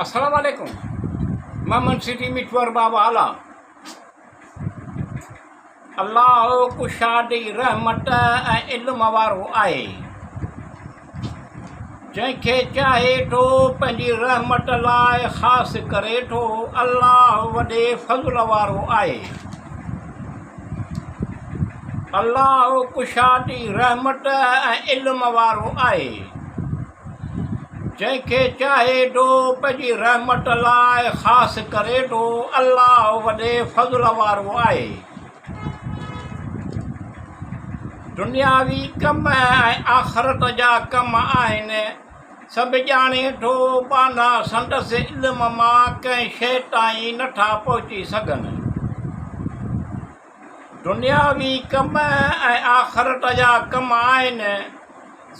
अस्सलाम वालेकुम। मोहम्मद सिटी मिठवर बाबा आला। अल्लाह कुशादी रहमत ऐं इल्म वारो आहे। जंहिंखे चाहे थो पंहिंजी रहमत लाइ ख़ासि करे थो। अल्लाह वॾे फज़ल वारो आहे। अल्लाह कुशादी रहमत ऐं इल्म वारो आहे। जंहिंखे चाहे थो पंहिंजी रहमत लाइ ख़ासि करे थो। अल्लाह वॾे फज़ल वारो आहे। दुनियावी कम ऐं आख़िरत जा कम आहिनि। सभु ॼाणे थो बाना संदसि इल्म मां कंहिं शइ ताईं नथा पहुची सघनि। दुनियावी कम ऐं आख़िरत जा कम आहिनि।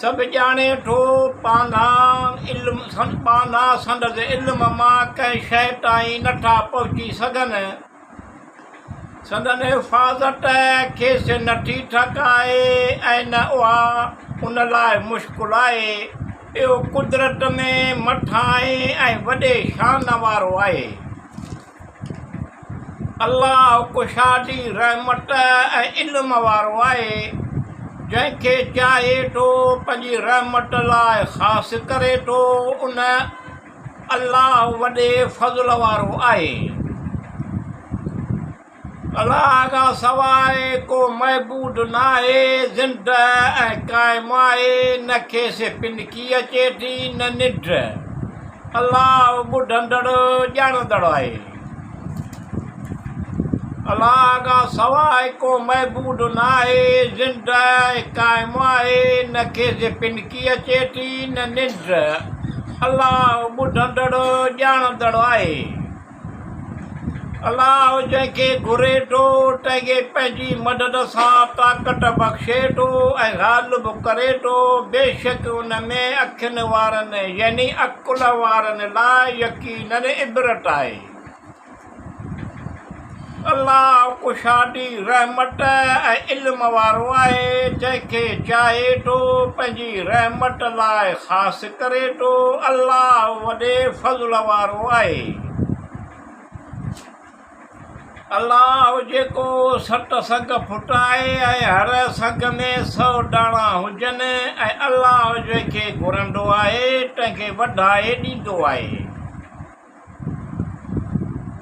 सभु ॼाणे थो बाना संदसि इल्म मां कंहिं शइ ताईं नथा पहुची सघनि। संदनि हिफ़ाज़त खेसि नथी ठकाए ऐं न उहा उन लाइ मुश्किल आहे। इहो कुदरत में मथां ऐं वॾे शान वारो आहे। अल्लाह कुशादी रहमत ऐं इल्म वारो आहे। जंहिंखे चाहे थो पंहिंजी रहमत लाइ ख़ासि करे थो। उन अल्लाह वॾे फज़ल वारो आहे। अल्लाह खां सवाइ को महबूद न आहे। ज़िंद ऐं क़ाइमु आहे। न खेसि पिनकी अचे थी न निढ। अल्लाह ॿुधंदड़ ॼाणंदड़ आहे। अल्लाह खां सवाइ को महबूद न आहे। ज़िंद ऐं क़ाइमु आहे। न खेसि पिनकी अचे थी न निढ। अल्लाह ॿुधंदड़ ॼाणंदड़ आहे। अल्लाह जंहिंखे घुरे थो तंहिंखे पंहिंजी मदद सां ताक़त बख़्शे थो ऐं ग़ालिब करे थो। बेशक उन में अखियुनि वारनि यानी अकुल वारनि लाइ यकीनन इबरत आहे। अल्लाह कुशादी रहमत ऐं इल्म वारो आहे। जंहिंखे चाहे थो पंहिंजी रहमत लाइ ख़ासि करे थो। अल्लाह वॾे फज़ल वारो आहे। अल्लाह जेको 7 संग फुटाए ऐं हर संग में 100 दाणा हुजनि ऐं अल्लाह जंहिंखे घुरंदो आहे तंहिंखे वधाए ॾींदो आहे।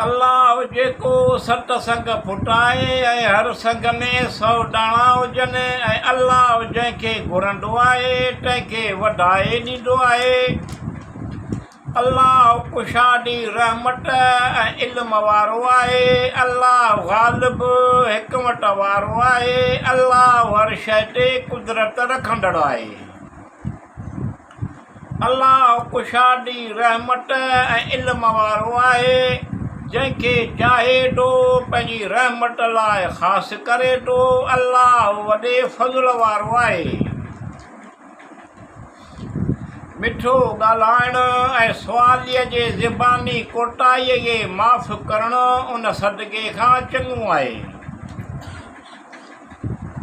अल्लाह जेको 7 संग फुटाए ऐं हर संग में 100 दाणा हुजनि ऐं अल्लाह जंहिंखे घुरंदो आहे तंहिंखे वधाए ॾींदो आहे। अल्लाह कुशादी रहमत ऐं इल्म वारो आहे। अल्लाह ग़ालिब हिकमत वारो आहे। अल्लाह हर शइ ते कुदरत रखंदड़ आहे। अल्लाह कुशादी रहमत ऐं इल्म वारो आहे। जंहिंखे चाहे थो पंहिंजी रहमत लाइ ख़ासि करे थो। अल्लाह वॾे फज़ल वारो आहे। मिठो ॻाल्हाइणु ऐं सुवालीअ जे ज़बानी कोताहीअ खे माफ़ु करणु उन सदिक़े खां चङो आहे।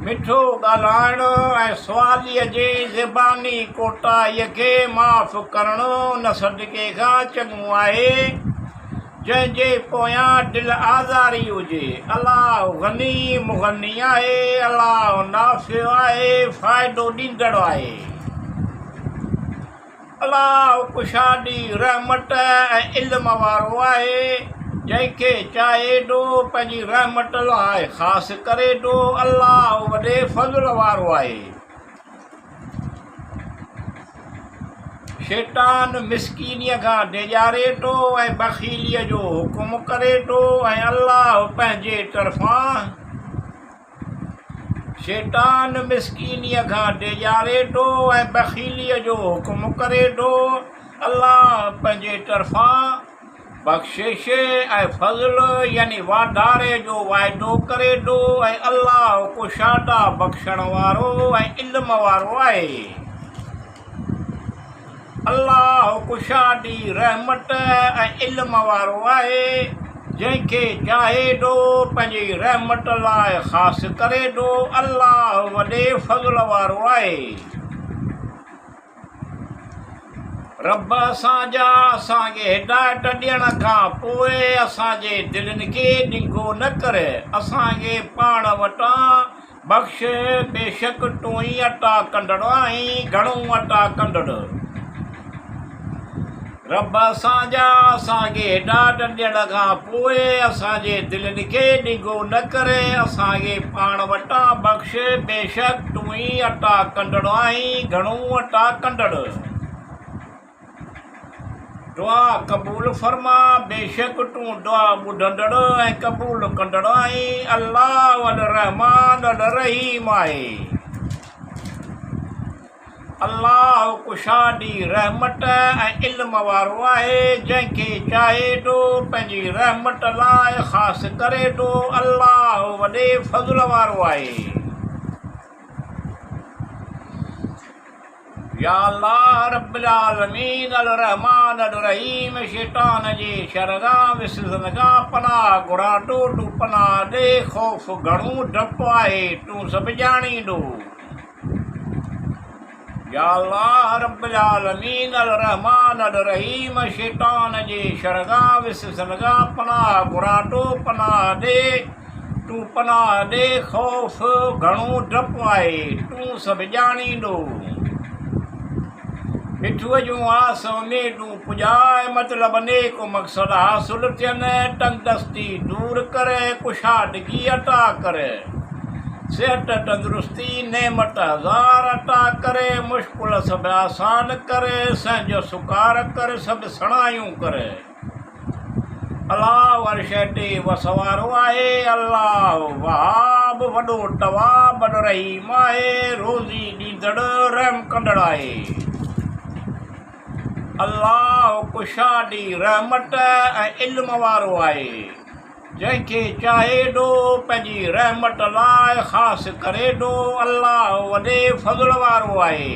मिठो ॻाल्हाइणु ऐं सुवालीअ जे ज़बानी कोताहीअ खे माफ़ु करणु उन सदिक़े खां चङो आहे। जंहिंजे पोयां दिलि आज़ारी हुजे। अल्लाह ग़नी मुग़नी आहे। अल्लाह नाफ़िअ आहे फ़ाइदो ॾींदड़ आहे। अल्लाह कुशादी रहमत ऐं इल्म वारो आहे। जंहिंखे चाहे थो पंहिंजी रहमत लाइ ख़ासि करे थो। अल्लाह वॾे फज़ल वारो आहे। शैतान मिसकीनीअ खां डिॼारे थो ऐं बख़ीलीअ जो हुकुम करे थो ऐं अल्लाह पंहिंजे तरफ़ां शैतान मिसकीनीअ खां डिॼारे थो ऐं बख़ीलीअ जो हुकुम करे थो। अल्लाह पंहिंजे तरफ़ां बख़्शिश ऐं फज़ल यानी वाधारे जो वाइदो करे थो ऐं अल्लाह कुशादा बख़्शण वारो ऐं इल्म वारो आहे। अल्लाह कुशादी रहमत ऐं इल्म वारो आहे। जंहिंखे चाहे थो पंहिंजी रहमत लाइ ख़ासि करे थो। अल्लाह वॾे फज़ल वारो आहे। रब असांजा असांखे हिदायत ॾियण खां पोइ असांजे दिलनि खे ॾिघो न करे असांखे पाण वटां बख़्श बेशक तूं ई अता कंदड़ आहीं घणो अता कंदड़ रब असांजा असांखे हिदायत ॾियण खां पोइ असांजे दिलनि खे ॾिघो न करे असांखे पाण वटां बख़्श बेशक तूं ई अता कंदड़ आहीं घणो अता कंदड़ दुआ क़बूल फरमा बेशक तूं दुआ ॿुधंदड़ ऐं क़बूल कंदड़ आहीं अल्लाह अल रहमान अल रहीम आहे अल्लाह कुशादी रहमत ऐं इल्म वारो आहे जंहिंखे चाहे थो पंहिंजी रहमत लाइ ख़ासि करे थो अल्लाह वॾे फज़ल वारो आहे या अल्लाह रब्बिल आलमीन अल रहमान अल रहीम शैतान जे शरगाह विसज़न खां पनाह घुरां थो तूं पनाह ॾे ख़ौफ़ घणो डपु आहे तूं सभु ॼाणींदो या अल्लाह रब्बिल आलमीन अल रहमान अल रहीम शैतान जे शरगाह विसज़न खां पनाह घुरां थो पनाह ॾे तूं पनाह ॾे ख़ौफ़ घणो डपु आहे तूं सभु ॼाणींदो मिठूअ जूं आस उमेदूं पुॼाए मतिलब नेक मक़सद हासिल थियनि तंदुरुस्ती दूर करे कुशादगी अता करे सिहत तंदुरुस्ती नेमत हज़ार अता करे मुश्किल सभु आसान करे संहिंजो सुकार करे सभु सणायूं करे अलाह हर शइ ते वसवारो आहे अल्लाह वहाब वॾो तवाब रहीम आहे रोज़ी ॾींदड़ रहम कंदड़ आहे अल्लाह कुशादी रहमत ऐं इल्म वारो आहे जंहिंखे चाहे थो पंहिंजी रहमत लाइ ख़ासि करे थो अल्लाह वॾे फज़ल वारो आहे